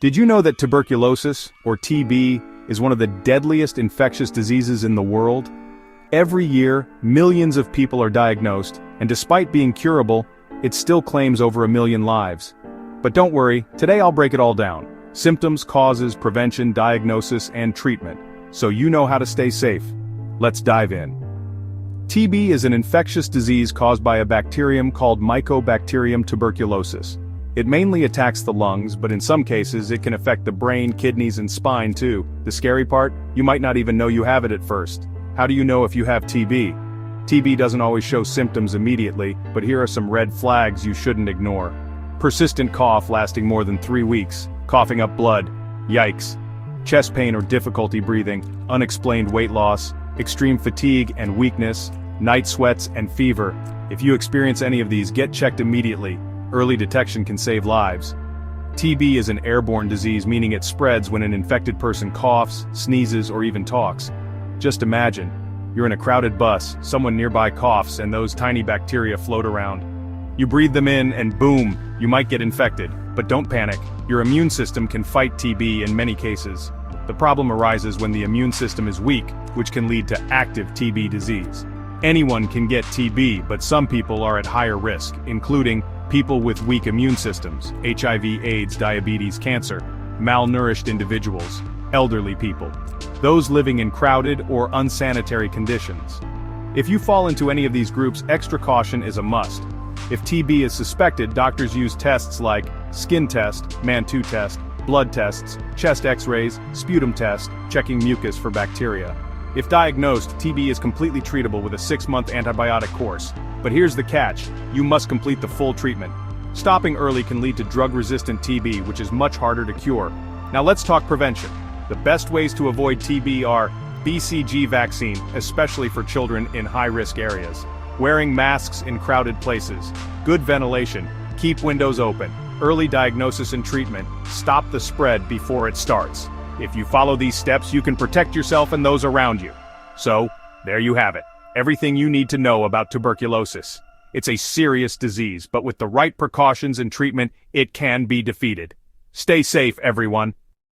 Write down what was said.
Did you know that tuberculosis, or TB, is one of the deadliest infectious diseases in the world? Every year, millions of people are diagnosed, and despite being curable, it still claims over 1 million lives. But don't worry, today I'll break it all down. Symptoms, causes, prevention, diagnosis, and treatment, so you know how to stay safe. Let's dive in. TB is an infectious disease caused by a bacterium called Mycobacterium tuberculosis. It mainly attacks the lungs, but in some cases it can affect the brain, kidneys, and spine too. The scary part? You might not even know you have it at first. How do you know if you have TB? TB doesn't always show symptoms immediately, but here are some red flags you shouldn't ignore. Persistent cough lasting more than 3 weeks, coughing up blood, yikes. Chest pain or difficulty breathing, unexplained weight loss, extreme fatigue and weakness, night sweats and fever. If you experience any of these, get checked immediately. Early detection can save lives. TB is an airborne disease, meaning it spreads when an infected person coughs, sneezes, or even talks. Just imagine, you're in a crowded bus, someone nearby coughs, and those tiny bacteria float around. You breathe them in and boom, you might get infected. But don't panic, your immune system can fight TB in many cases. The problem arises when the immune system is weak, which can lead to active TB disease. Anyone can get TB, but some people are at higher risk, including people with weak immune systems, HIV, AIDS, diabetes, cancer, malnourished individuals, elderly people, those living in crowded or unsanitary conditions. If you fall into any of these groups, extra caution is a must. If TB is suspected, doctors use tests like skin test, Mantoux test, blood tests, chest x-rays, sputum test, checking mucus for bacteria. If diagnosed, TB is completely treatable with a 6-month antibiotic course. But here's the catch, you must complete the full treatment. Stopping early can lead to drug-resistant TB, which is much harder to cure. Now let's talk prevention. The best ways to avoid TB are BCG vaccine, especially for children in high-risk areas. Wearing masks in crowded places. Good ventilation. Keep windows open. Early diagnosis and treatment. Stop the spread before it starts. If you follow these steps, you can protect yourself and those around you. So, there you have it. Everything you need to know about tuberculosis. It's a serious disease, but with the right precautions and treatment, it can be defeated. Stay safe, everyone.